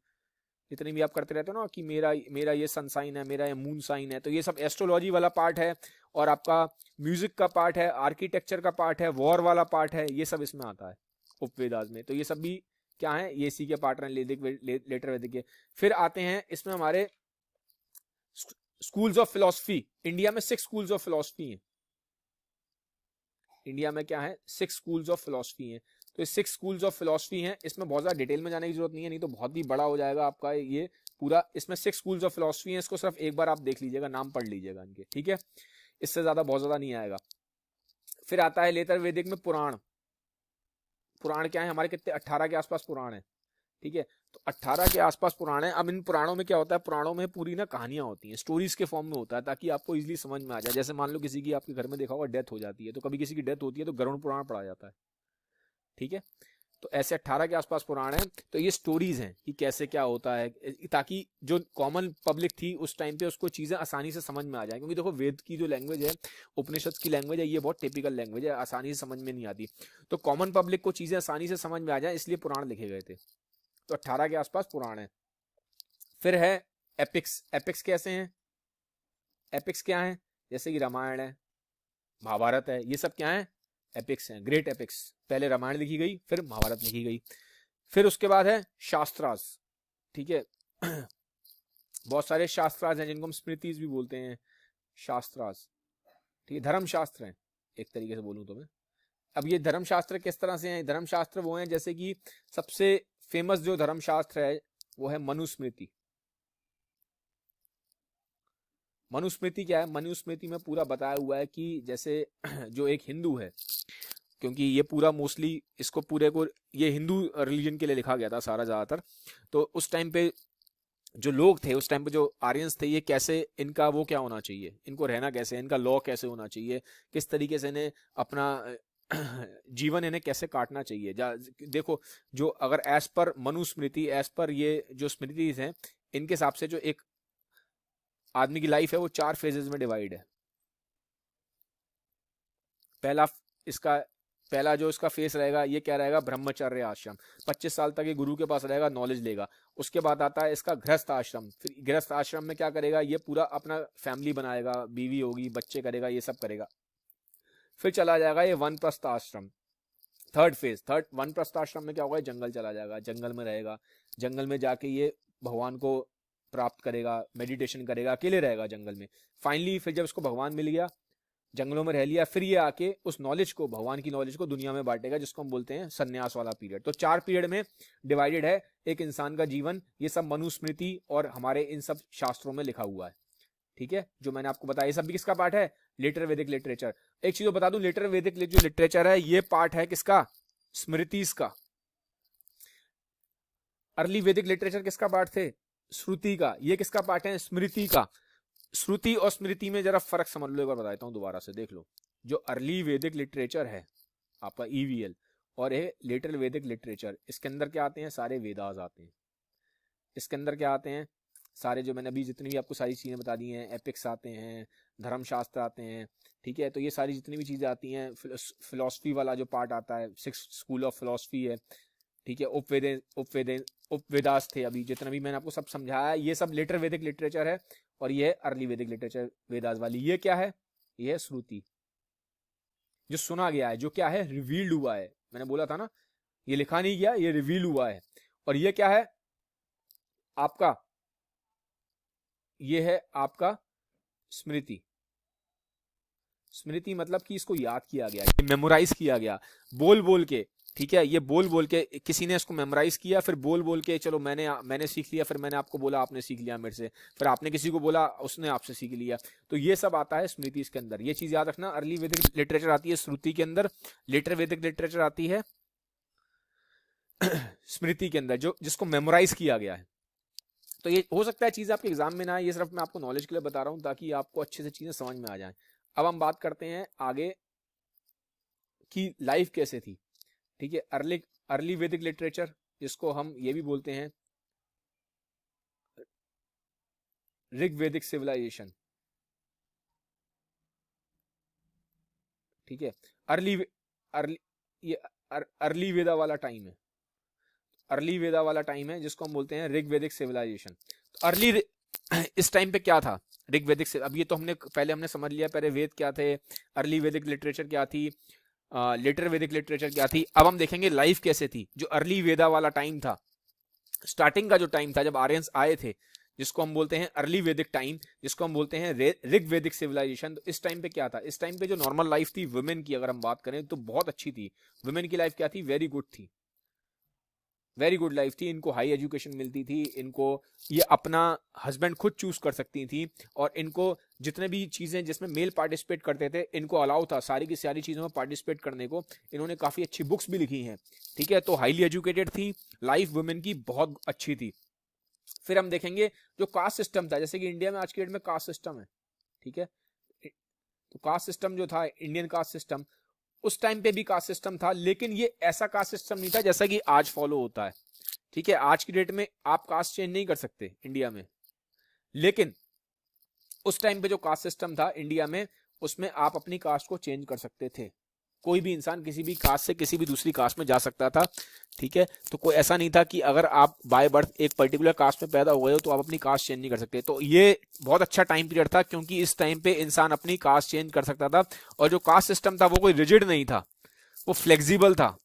Speaker 1: जितने भी आप करते रहते हो ना कि मेरा मेरा ये सन साइन है, मेरा ये मून साइन है, तो ये सब एस्ट्रोलॉजी वाला पार्ट है, और आपका म्यूजिक का पार्ट है, आर्किटेक्चर का पार्ट है, वॉर वाला पार्ट है, ये सब इसमें आता है उपवेदास में। तो ये सब भी क्या है, ये इसी के पार्ट हैं लेटर वैदिक के। फिर आते हैं इसमें हमारे स्कूल्स ऑफ फिलोसफी। इंडिया में 6 स्कूल्स ऑफ फिलोसफी हैं। इंडिया में क्या है, 6 स्कूल्स ऑफ फिलोसफी हैं। तो ये 6 स्कूल्स ऑफ फिलोसफी हैं, इसमें बहुत ज्यादा डिटेल में जाने की जरूरत नहीं है, नहीं तो बहुत ही बड़ा हो जाएगा आपका ये पूरा। इसमें 6 स्कूल्स ऑफ फिलोसफी हैं, इसको सिर्फ एक बार आप देख लीजिएगा, नाम पढ़ लीजिएगा इनके, ठीक है, इससे ज्यादा बहुत ज्यादा नहीं आएगा। फिर आता है लेटर वैदिक में पुराण। पुराण क्या है, हमारे कितने 18 के आसपास पुराण है, ठीक है। तो 18 के आसपास पुराण है। अब इन पुराणों में क्या होता है, पुराणों में पूरी ना कहानियां होती हैं, स्टोरीज के फॉर्म में होता है, ताकि आपको इजीली समझ में आ जाए। जैसे मान लो किसी की आपके घर में देखा होगा डेथ हो जाती है, तो कभी किसी की डेथ होती है तो गरुड़ पुराण पढ़ा जाता है, ठीक है। तो ऐसे 18 के आसपास पुराण है। तो ये स्टोरीज हैं कि कैसे क्या होता है, ताकि जो कॉमन पब्लिक थी उस टाइम पे उसको चीजें आसानी से समझ में आ जाए। क्योंकि देखो वेद की जो लैंग्वेज है, उपनिषद की लैंग्वेज है, ये बहुत टिपिकल लैंग्वेज है, आसानी से समझ में नहीं आती। तो कॉमन पब्लिक को चीजें आसानी से समझ में आ जाए, इसलिए पुराण लिखे गए थे। तो 18 के आसपास पुराण है। फिर है एपिक्स। एपिक्स कैसे हैं, एपिक्स क्या है, जैसे कि रामायण है, महाभारत है, ये सब क्या है, एपिक्स हैं, ग्रेट एपिक्स। पहले रामायण लिखी गई, फिर महाभारत लिखी गई। फिर उसके बाद है शास्त्रास, ठीक है। बहुत सारे शास्त्रास हैं जिनको हम स्मृतिज भी बोलते हैं, शास्त्रास, ठीक है, धर्मशास्त्र हैं एक तरीके से बोलूं तो मैं। अब ये धर्मशास्त्र किस तरह से हैं, धर्मशास्त्र वो हैं जैसे कि सबसे फेमस जो धर्मशास्त्र है वो है मनुस्मृति। मनुस्मृति क्या है, मनुस्मृति में पूरा बताया हुआ है कि जैसे जो एक हिंदू है, क्योंकि ये पूरा मोस्टली इसको पूरे को ये हिंदू रिलीजन के लिए लिखा गया था सारा ज्यादातर। तो उस टाइम पे जो लोग थे, उस टाइम पे जो आर्यंस थे, ये कैसे, इनका वो क्या होना चाहिए, इनको रहना कैसे, इनका लॉ कैसे होना चाहिए, किस तरीके से इन्हें अपना जीवन इन्हें कैसे काटना चाहिए। देखो, जो अगर as per Manusmriti, as per ये जो स्मृतिज हैं, इनके हिसाब से जो एक आदमी की लाइफ है वो 4 फेजेस में डिवाइड है। पहला इसका पहला जो इसका फेस रहेगा ये क्या रहेगा, ब्रह्मचर्य आश्रम, 25 साल तक ये गुरु के पास रहेगा, नॉलेज लेगा। उसके बाद आता है इसका गृहस्थ आश्रम। फिर गृहस्थ आश्रम में क्या करेगा, ये पूरा अपना फैमिली बनाएगा, बीवी होगी, बच्चे करेगा, ये सब करेगा। फिर चला जाएगा ये वनप्रस्थ आश्रम, थर्ड फेज। वनप्रस्थ आश्रम में क्या होगा, जंगल चला जाएगा, जंगल में रहेगा, जंगल में जाके ये भगवान को प्राप्त करेगा, मेडिटेशन करेगा, अकेले रहेगा जंगल में। फाइनली फिर जब इसको भगवान मिल गया, जंगलों में रह लिया, फिर ये आके उस नॉलेज को, भगवान की नॉलेज को दुनिया में बांटेगा, जिसको हम बोलते हैं सन्यास वाला पीरियड। तो 4 पीरियड में डिवाइडेड है एक इंसान का जीवन। ये सब मनुस्मृति और हमारे इन सब शास्त्रों में लिखा हुआ है, ठीक है, जो मैंने आपको बताया। ये सब भी किसका पार्ट है, लेटर वैदिक लिटरेचर। एक चीज बता दूं, लेटर वैदिक जो लिटरेचर है ये पार्ट है किसका, स्मृतिज का। अर्ली वैदिक लिटरेचर किसका पार्ट थे, श्रुति का। ये किसका पार्ट है, स्मृति का। श्रुति और स्मृति में जरा फर्क समझ लो, एक बार बताता हूं, दोबारा से देख लो। जो अर्ली वैदिक लिटरेचर है आपका ईवीएल, और ये लेटर वैदिक लिटरेचर, इसके अंदर क्या आते हैं, सारे वेदास आते हैं। इसके अंदर क्या आते हैं, सारे जो मैंने अभी जितनी भी आपको सारी चीजें बता दी हैं, एपिक्स आते हैं, धर्मशास्त्र आते हैं, ठीक है। तो ये सारी जितनी भी चीजें आती हैं, फिलोसफी वाला जो पार्ट आता है, 6 स्कूल ऑफ फिलोसफी है, ठीक है। उपवेदास थे, अभी जितना भी मैंने आपको सब समझाया, ये सब लेटर वैदिक लिटरेचर है। और ये है अर्ली वैदिक लिटरेचर, वेदास वाली। ये क्या है, ये है श्रुति, जो सुना गया है, जो क्या है, रिवील्ड हुआ है। मैंने बोला था ना, ये लिखा नहीं गया, ये रिवील हुआ है। और ये क्या है आपका, ये है आपका स्मृति। स्मृति मतलब कि इसको याद किया गया, मेमोराइज किया गया बोल बोल के, ठीक है। ये बोल बोल के किसी ने इसको मेमोराइज किया, फिर बोल बोल के चलो मैंने सीख लिया, फिर मैंने आपको बोला, आपने सीख लिया मेरे से, फिर आपने किसी को बोला, उसने आपसे सीख लिया। तो ये सब आता है स्मृति इसके अंदर। ये चीज याद रखना, अर्ली वैदिक लिटरेचर आती है श्रुति के अंदर, लेटर वैदिक लिटरेचर आती है स्मृति के अंदर, जो जिसको मेमोराइज किया गया है। तो ये हो सकता है चीज आपके एग्जाम में ना आए, ये सिर्फ मैं आपको नॉलेज के लिए बता रहा हूं, ताकि आपको अच्छे से चीजें समझ में आ जाए। अब हम बात करते हैं आगे की लाइफ कैसे थी, ठीक है। अर्ली वैदिक लिटरेचर, जिसको हम ये भी बोलते हैं ऋग वैदिक सिविलाइजेशन, ठीक है। अर्ली अर्ली ये अर्ली वेदा वाला टाइम है। अर्ली वेदा वाला टाइम है जिसको हम बोलते हैं ऋग्वेदिक सिविलाइजेशन। अर्ली इस टाइम पे क्या था ऋग्वेदिक से, अब ये तो हमने समझ लिया पहले वेद क्या थे, अर्ली वैदिक लिटरेचर क्या थी, लेटर वैदिक लिटरेचर क्या थी। अब हम देखेंगे लाइफ कैसे थी। जो अर्ली वेदा वाला टाइम था, स्टार्टिंग का जो टाइम था जब आर्यंस आए थे, जिसको हम बोलते हैं अर्ली वैदिक टाइम, जिसको हम बोलते हैं ऋग्वेदिक सिविलाइजेशन। तो इस टाइम पे क्या था, इस टाइम पे जो नॉर्मल लाइफ थी वुमेन की अगर हम बात करें तो बहुत अच्छी थी। वुमेन की लाइफ क्या थी, वेरी गुड थी, वेरी गुड लाइफ थी। इनको हाई एजुकेशन मिलती थी, इनको ये अपना हस्बैंड खुद चूज कर सकती थी, और इनको जितने भी चीजें जिसमें मेल पार्टिसिपेट करते थे इनको अलाउ था सारी की सारी चीजों में पार्टिसिपेट करने को। इन्होंने काफी अच्छी बुक्स भी लिखी हैं, ठीक है। तो हाईली एजुकेटेड थी, लाइफ वुमेन की बहुत अच्छी थी। फिर हम देखेंगे जो कास्ट सिस्टम था, जैसे कि इंडिया में आज की डेट में कास्ट सिस्टम है, ठीक है। तो कास्ट सिस्टम जो था, इंडियन कास्ट सिस्टम, उस टाइम पे भी कास्ट सिस्टम था, लेकिन ये ऐसा कास्ट सिस्टम नहीं था जैसा कि आज फॉलो होता है, ठीक है। आज की डेट में आप कास्ट चेंज नहीं कर सकते इंडिया में, लेकिन उस टाइम पे जो कास्ट सिस्टम था इंडिया में, उसमें आप अपनी कास्ट को चेंज कर सकते थे। कोई भी इंसान किसी भी कास्ट से किसी भी दूसरी कास्ट में जा सकता था, ठीक है। तो कोई ऐसा नहीं था कि अगर आप बाय बर्थ एक पर्टिकुलर कास्ट में पैदा हुए हो तो आप अपनी कास्ट चेंज नहीं कर सकते। तो ये बहुत अच्छा टाइम पीरियड था, क्योंकि इस टाइम पे इंसान अपनी कास्ट चेंज कर सकता था, और जो कास्ट सिस्टम था वो कोई रिजिड नहीं था, वो फ्लेक्सिबल था,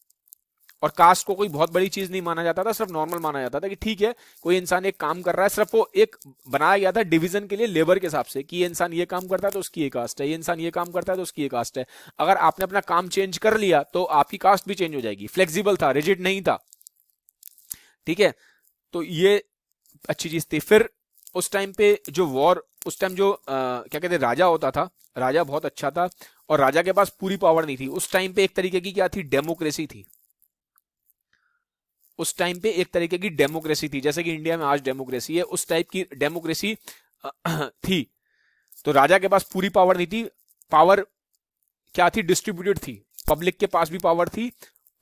Speaker 1: और कास्ट को कोई बहुत बड़ी चीज नहीं माना जाता था, सिर्फ नॉर्मल माना जाता था कि ठीक है कोई इंसान एक काम कर रहा है, सिर्फ वो एक बनाया गया था डिवीजन के लिए लेबर के हिसाब से कि ये इंसान ये काम करता है तो उसकी ये कास्ट है, ये इंसान ये काम करता है तो उसकी ये कास्ट है। अगर आपने अपना काम चेंज कर लिया तो आपकी कास्ट भी चेंज हो जाएगी। फ्लेक्सिबल था, रिजिड नहीं था, ठीक है। तो ये अच्छी चीज थी। फिर उस टाइम पे जो वॉर, उस टाइम जो क्या कहते हैं राजा होता था, राजा बहुत अच्छा था, और राजा के पास पूरी पावर नहीं थी। उस टाइम पे एक तरीके की क्या थी, डेमोक्रेसी थी। उस टाइम पे एक तरीके की डेमोक्रेसी थी, जैसे कि इंडिया में आज डेमोक्रेसी है, उस टाइप की डेमोक्रेसी थी। तो राजा के पास पूरी पावर नहीं थी, पावर क्या थी, डिस्ट्रीब्यूटेड थी, पब्लिक के पास भी पावर थी,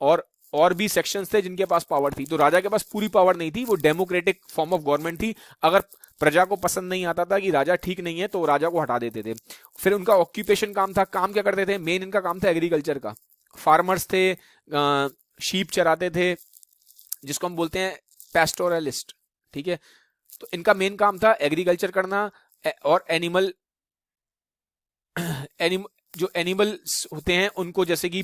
Speaker 1: और भी सेक्शंस थे जिनके पास पावर थी। तो राजा के पास पूरी पावर नहीं थी, वो डेमोक्रेटिक फॉर्म ऑफ गवर्नमेंट थी। अगर प्रजा को पसंद नहीं आता था कि राजा ठीक नहीं है तो राजा को हटा देते थे। फिर उनका ऑक्यूपेशन काम था, काम क्या करते थे, मेन इनका काम था एग्रीकल्चर का। फार्मर्स थे, शीप चराते थे, जिसको हम बोलते हैं पैस्टोरलिस्ट, ठीक है। तो इनका मेन काम था एग्रीकल्चर करना, और जो एनिमल्स होते हैं उनको, जैसे कि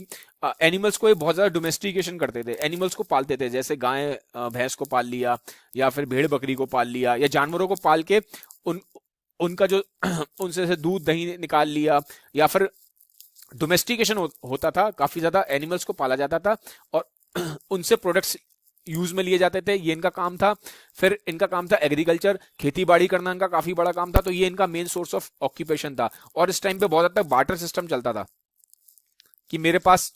Speaker 1: एनिमल्स को बहुत ज्यादा डोमेस्टिकेशन करते थे, एनिमल्स को पालते थे, जैसे गाय भैंस को पाल लिया, या फिर भेड़ बकरी को पाल लिया, या जानवरों को पाल के उनका जो उनसे से दूध दही निकाल लिया, या फिर डोमेस्टिकेशन होता था, काफी ज्यादा एनिमल्स को पाला जाता था और उनसे प्रोडक्ट्स यूज में लिए जाते थे, ये इनका काम था। फिर इनका काम था एग्रीकल्चर, खेती बाड़ी करना इनका काफी बड़ा काम था। तो ये इनका मेन सोर्स ऑफ ऑक्यूपेशन था। और इस टाइम पे बहुत हद तक बार्टर सिस्टम चलता था कि मेरे पास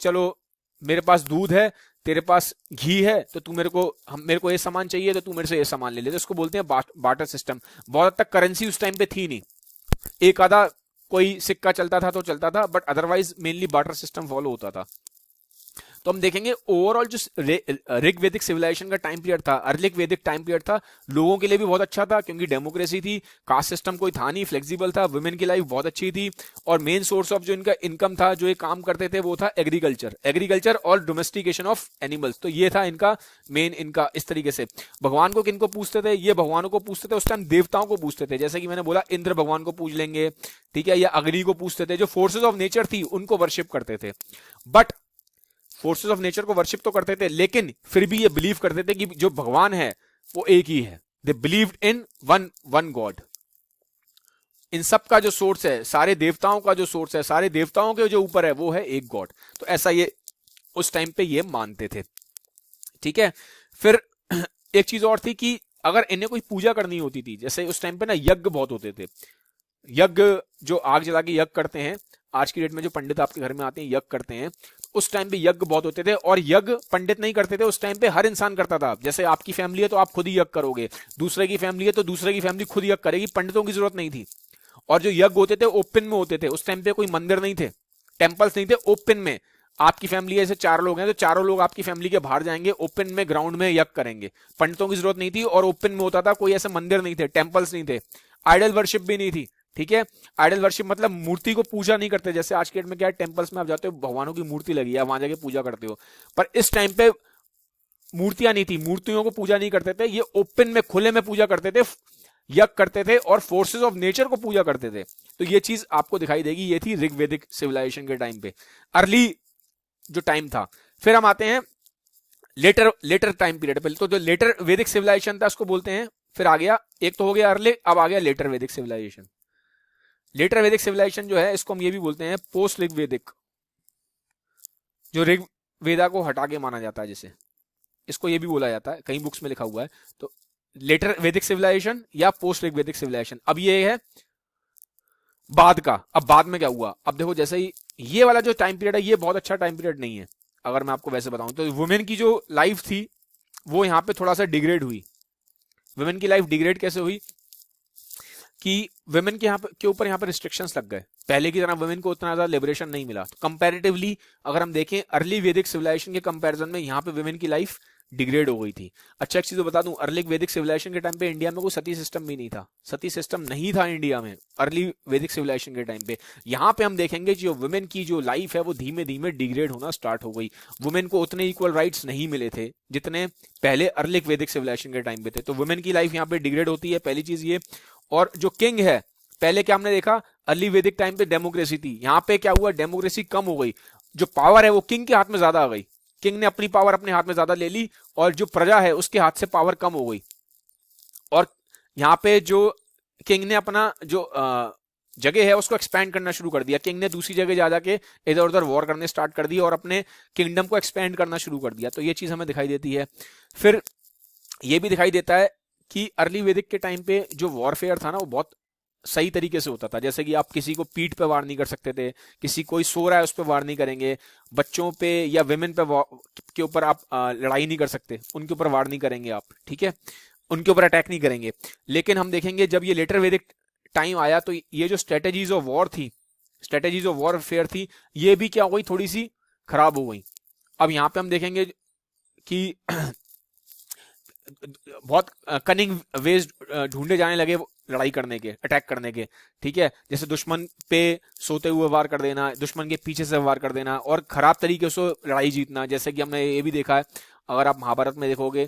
Speaker 1: दूध है, तेरे पास घी है, तो तू मेरे को ये सामान चाहिए तो तू मेरे से ये सामान ले ले। तो इसको बोलते हैं बार्टर सिस्टम। बहुत हद तक करेंसी उस टाइम पे थी नहीं, एक आधा कोई सिक्का चलता था तो चलता था, but otherwise mainly barter system follow होता था। तो हम देखेंगे ओवरऑल जो ऋग्वेदिक सिविलाइजेशन का टाइम पीरियड था, अर्ली वैदिक टाइम पीरियड था, लोगों के लिए भी बहुत अच्छा था, क्योंकि डेमोक्रेसी थी, कास्ट सिस्टम कोई था नहीं, फ्लेक्सिबल था, वुमेन की लाइफ बहुत अच्छी थी, और मेन सोर्स ऑफ जो इनका इनकम था, जो ये काम करते थे, वो था एग्रीकल्चर और डोमेस्टिकेशन ऑफ एनिमल्स। तो ये था इनका मेन, इनका इस तरीके से। भगवान को किनको पूछते थे, ये भगवानों को पूछते थे, उस टाइम देवताओं को पूछते थे, जैसे कि मैंने बोला इंद्र भगवान को पूछ लेंगे, ठीक है, या अग्नि को पूछते थे। जो फोर्सेज ऑफ नेचर थी उनको वर्शिप करते थे, बट फोर्सेस ऑफ नेचर को वर्शिप तो करते थे, लेकिन फिर भी ये बिलीव करते थे कि जो भगवान है वो एक ही है। They believed in one God. इन सब का जो सोर्स है, सारे देवताओं का जो सोर्स है, सारे देवताओं के जो ऊपर है, वो है एक गॉड। तो ऐसा ये उस टाइम पे ये मानते थे, ठीक है। फिर एक चीज और थी कि अगर इन्हें कोई पूजा करनी होती थी, जैसे उस टाइम पे ना यज्ञ बहुत होते थे, यज्ञ जो आग जला के यज्ञ करते हैं, आज की डेट में जो पंडित आपके घर में आते हैं यज्ञ करते हैं, उस टाइम पे यज्ञ बहुत होते थे। और यज्ञ पंडित नहीं करते थे, उस टाइम पे हर इंसान करता था। जैसे आपकी फैमिली है तो आप खुद ही यज्ञ करोगे, दूसरे की फैमिली है तो दूसरे की फैमिली खुद यज्ञ करेगी, पंडितों की जरूरत नहीं थी। और जो यज्ञ होते थे ओपन में होते थे, उस टाइम पे कोई मंदिर नहीं थे, टेम्पल्स नहीं थे, ओपन में। आपकी फैमिली ऐसे 4 लोग हैं तो चारों लोग आपकी फैमिली के बाहर जाएंगे, ओपन में ग्राउंड में यज्ञ करेंगे, पंडितों की जरूरत नहीं थी, और ओपन में होता था, कोई ऐसे मंदिर नहीं थे, टेम्पल्स नहीं थे, आइडल वर्शिप भी नहीं थी, ठीक है। आइडल वर्शिप मतलब मूर्ति को पूजा नहीं करते, जैसे आज के डेट में क्या है, टेंपल्स में आप जाते हो, भगवानों की मूर्ति लगी है, वहां जाके पूजा करते हो। पर इस टाइम पे मूर्तियां नहीं थी, मूर्तियों को पूजा नहीं करते थे, ये ओपन में खुले में पूजा करते थे, यज्ञ करते थे और फोर्सेस ऑफ नेचर को पूजा करते थे। तो ये चीज आपको दिखाई देगी, ये थी ऋग्वेदिक सिविलाइजेशन के टाइम पे, अर्ली जो टाइम था। फिर हम आते हैं लेटर टाइम पीरियड पे। तो जो लेटर वैदिक सिविलाइजेशन था उसको बोलते हैं, फिर आ गया, एक तो हो गया अर्ली, अब आ गया लेटर वैदिक सिविलाइजेशन। लेटर वैदिक सिविलाइजेशन जो है इसको हम ये भी बोलते हैं पोस्ट ऋग्वेदिक, जो ऋग वेदा को हटा के माना जाता है, जैसे इसको ये भी बोला जाता है, कई बुक्स में लिखा हुआ है। तो लेटर वैदिक सिविलाइजेशन या पोस्ट ऋग्वेदिक सिविलाइजेशन। अब ये है बाद का। अब बाद में क्या हुआ, अब देखो जैसे ही ये वाला जो टाइम पीरियड है ये बहुत अच्छा टाइम पीरियड नहीं है। अगर मैं आपको वैसे बताऊं तो वुमेन की जो लाइफ थी वो यहाँ पे थोड़ा सा डिग्रेड हुई। वुमेन की लाइफ डिग्रेड कैसे हुई कि वुमेन के ऊपर यहाँ पे रिस्ट्रिक्शंस लग गए। पहले की तरह वुमेन को उतना ज्यादा लिबरेशन नहीं मिला। तो कंपैरेटिवली अगर हम देखें अर्ली वैदिक सिविलाइजेशन के कंपैरिजन में यहाँ पे वुमेन की लाइफ डिग्रेड हो गई थी। अच्छा एक चीज बता दूं, अर्ली वैदिक सिविलाइजेशन के टाइम पे इंडिया में कोई सती सिस्टम भी नहीं था। सती सिस्टम नहीं था इंडिया में अर्ली वैदिक सिविलाइजेशन के टाइम पे। यहाँ पे हम देखेंगे जो वुमेन की जो लाइफ है वो धीमे धीमे डिग्रेड होना स्टार्ट हो गई। वुमेन को उतने इक्वल राइट्स नहीं मिले थे जितने पहले अर्ली वैदिक सिविलाइजेशन के टाइम पे थे। तो वुमेन की लाइफ यहाँ पे डिग्रेड होती है, पहली चीज ये। और जो किंग है, पहले क्या हमने देखा अर्ली वैदिक टाइम पे डेमोक्रेसी थी, यहाँ पे क्या हुआ, डेमोक्रेसी कम हो गई। जो पावर है वो किंग के हाथ में ज्यादा आ गई। किंग ने अपनी पावर अपने हाथ में ज्यादा ले ली और जो प्रजा है उसके हाथ से पावर कम हो गई। और यहाँ पे जो किंग ने अपना जो जगह है उसको एक्सपैंड करना शुरू कर दिया। किंग ने दूसरी जगह जा जाके इधर उधर वॉर करने स्टार्ट कर दिया और अपने किंगडम को एक्सपैंड करना शुरू कर दिया। तो ये चीज हमें दिखाई देती है। फिर ये भी दिखाई देता है कि अर्ली वैदिक के टाइम पे जो वॉरफेयर था ना वो बहुत सही तरीके से होता था। जैसे कि आप किसी को पीठ पे वार नहीं कर सकते थे, किसी कोई सो रहा है उस पर वार नहीं करेंगे, बच्चों पे या विमेन पे के ऊपर आप लड़ाई नहीं कर सकते, उनके ऊपर वार नहीं करेंगे आप, ठीक है, उनके ऊपर अटैक नहीं करेंगे। लेकिन हम देखेंगे जब ये लेटर वैदिक टाइम आया तो ये जो स्ट्रेटेजीज ऑफ वॉर थी, स्ट्रेटेजीज ऑफ वॉरफेयर थी, ये भी क्या हो गई, थोड़ी सी खराब हो गई। अब यहाँ पे हम देखेंगे कि बहुत कनिंग वेज ढूंढे जाने लगे लड़ाई करने के, अटैक करने के, ठीक है। जैसे दुश्मन पे सोते हुए वार कर देना, दुश्मन के पीछे से वार कर देना और खराब तरीके से लड़ाई जीतना। जैसे कि हमने ये भी देखा है, अगर आप महाभारत में देखोगे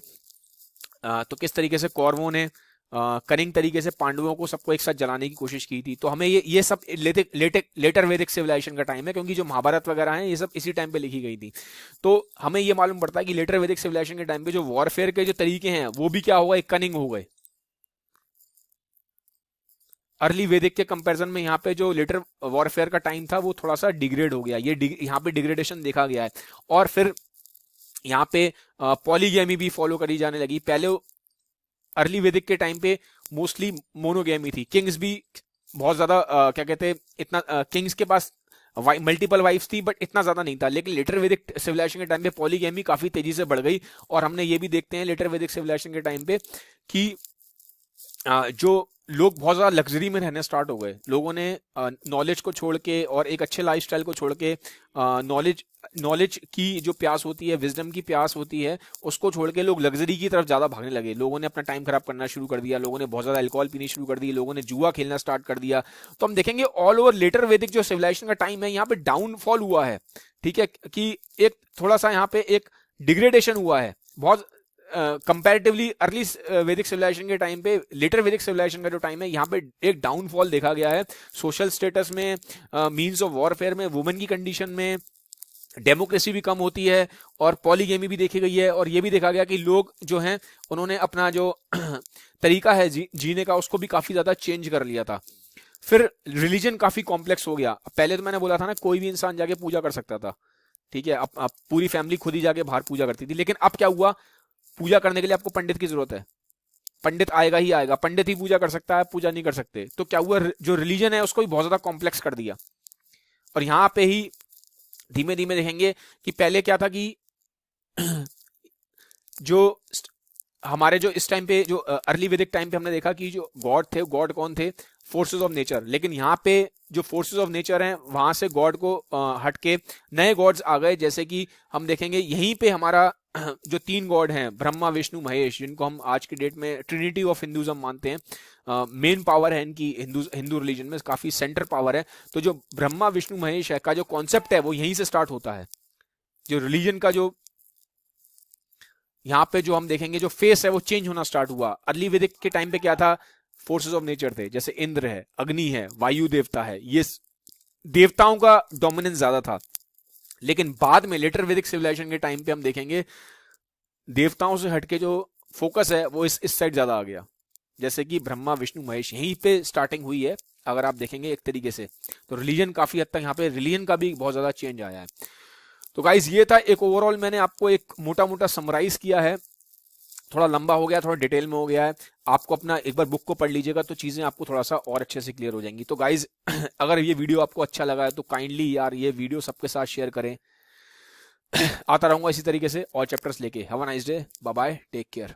Speaker 1: तो किस तरीके से कौरवों ने कनिंग तरीके से पांडवों को सबको एक साथ जलाने की कोशिश की थी। तो हमें ये सब लेटर वैदिक सिविलाइजेशन का टाइम है, क्योंकि जो महाभारत वगैरह है ये सब इसी टाइम पे लिखी गई थी। तो हमें ये मालूम पड़ता है कि लेटर वैदिक सिविलाइजेशन के टाइम पे जो वॉरफेयर के जो तरीके हैं वो भी क्या हुआ, एक कनिंग हो गए। अर्ली वैदिक के कंपैरिजन में यहाँ पे जो लेटर वॉरफेयर का टाइम था वो थोड़ा सा डिग्रेड हो गया, ये यहाँ पे डिग्रेडेशन देखा गया है। और फिर यहाँ पे पॉलीगैमी भी फॉलो करी जाने लगी। पहले अर्ली वैदिक के टाइम पे मोस्टली मोनोगैमी थी, किंग्स भी बहुत ज्यादा क्या कहते हैं, इतना किंग्स के पास मल्टीपल वाइफ्स थी बट इतना ज्यादा नहीं था। लेकिन लेटर वैदिक सिविलाइजेशन के टाइम पे पॉलीगैमी काफी तेजी से बढ़ गई। और हमने ये भी देखते हैं लेटर वैदिक सिविलाइजेशन के टाइम पे कि जो लोग बहुत ज्यादा लग्जरी में रहने स्टार्ट हो गए। लोगों ने नॉलेज को छोड़ के और एक अच्छे लाइफस्टाइल को छोड़ के नॉलेज की जो प्यास होती है, विजडम की प्यास होती है, उसको छोड़ के लोग लग्जरी की तरफ ज्यादा भागने लगे। लोगों ने अपना टाइम खराब करना शुरू कर दिया, लोगों ने बहुत ज्यादा अल्कोहल पीनी शुरू कर दी, लोगों ने जुआ खेलना स्टार्ट कर दिया। तो हम देखेंगे ऑल ओवर लेटर वैदिक जो सिविलाइजेशन का टाइम है यहाँ पे डाउनफॉल हुआ है, ठीक है, कि एक थोड़ा सा यहाँ पे एक डिग्रेडेशन हुआ है बहुत कंपैरेटिवली अर्ली वैदिक सिविलाइजेशन के टाइम पे। लेटर वैदिक सिविलाइजेशन का जो टाइम है यहाँ पे एक डाउनफॉल देखा गया है, सोशल स्टेटस में, मींस ऑफ वॉरफेयर में, वुमेन की कंडीशन में, डेमोक्रेसी भी कम होती है और पॉलीगेमी भी देखी गई है। और ये भी देखा गया कि लोग जो हैं उन्होंने अपना जो तरीका है जीने का उसको भी काफी ज्यादा चेंज कर लिया था। फिर रिलीजन काफी कॉम्प्लेक्स हो गया। पहले तो मैंने बोला था ना कोई भी इंसान जाके पूजा कर सकता था, ठीक है, अब पूरी फैमिली खुद ही जाके बाहर पूजा करती थी। लेकिन अब क्या हुआ, पूजा करने के लिए आपको पंडित की जरूरत है, पंडित आएगा ही आएगा, पंडित ही पूजा कर सकता है, पूजा नहीं कर सकते। तो क्या हुआ, जो रिलीजन है उसको भी बहुत ज्यादा कॉम्प्लेक्स कर दिया। और यहाँ पे ही धीमे धीमे देखेंगे कि पहले क्या था कि जो हमारे जो इस टाइम पे जो अर्ली वैदिक टाइम पे हमने देखा कि जो गॉड थे, गॉड कौन थे, फोर्सेस ऑफ नेचर। लेकिन यहाँ पे जो फोर्सेस ऑफ नेचर हैं वहां से गॉड को हट के नए गॉड्स आ गए। जैसे कि हम देखेंगे यहीं पे हमारा जो तीन गॉड हैं, ब्रह्मा विष्णु महेश, जिनको हम आज की डेट में ट्रिनिटी ऑफ हिंदुइज्म मानते हैं, मेन पावर है इनकी हिंदू रिलीजन में, काफी सेंटर पावर है। तो जो ब्रह्मा विष्णु महेश है का जो कॉन्सेप्ट है वो यहीं से स्टार्ट होता है। जो रिलीजन का जो यहाँ पे जो हम देखेंगे जो फेस है वो चेंज होना स्टार्ट हुआ। अर्ली वैदिक के टाइम पे क्या था, फोर्सेस ऑफ नेचर थे, जैसे इंद्र है, अग्नि है, वायु देवता है, ये देवताओं का डोमिनेंस ज्यादा था। लेकिन बाद में लेटर वैदिक सिविलाइजेशन के टाइम पे हम देखेंगे देवताओं से हटके जो फोकस है वो इस साइड ज्यादा आ गया, जैसे कि ब्रह्मा विष्णु महेश यहीं पे स्टार्टिंग हुई है। अगर आप देखेंगे एक तरीके से तो रिलीजन काफी हद तक यहाँ पे रिलीजन का भी बहुत ज्यादा चेंज आया है। तो गाइज ये था एक ओवरऑल, मैंने आपको एक मोटा मोटा समराइज किया है, थोड़ा लंबा हो गया, थोड़ा डिटेल में हो गया है। आपको अपना एक बार बुक को पढ़ लीजिएगा तो चीजें आपको थोड़ा सा और अच्छे से क्लियर हो जाएंगी। तो गाइज अगर ये वीडियो आपको अच्छा लगा है तो काइंडली यार ये वीडियो सबके साथ शेयर करें। आता रहूंगा इसी तरीके से और चैप्टर्स लेके। Have a nice day, bye bye, take care.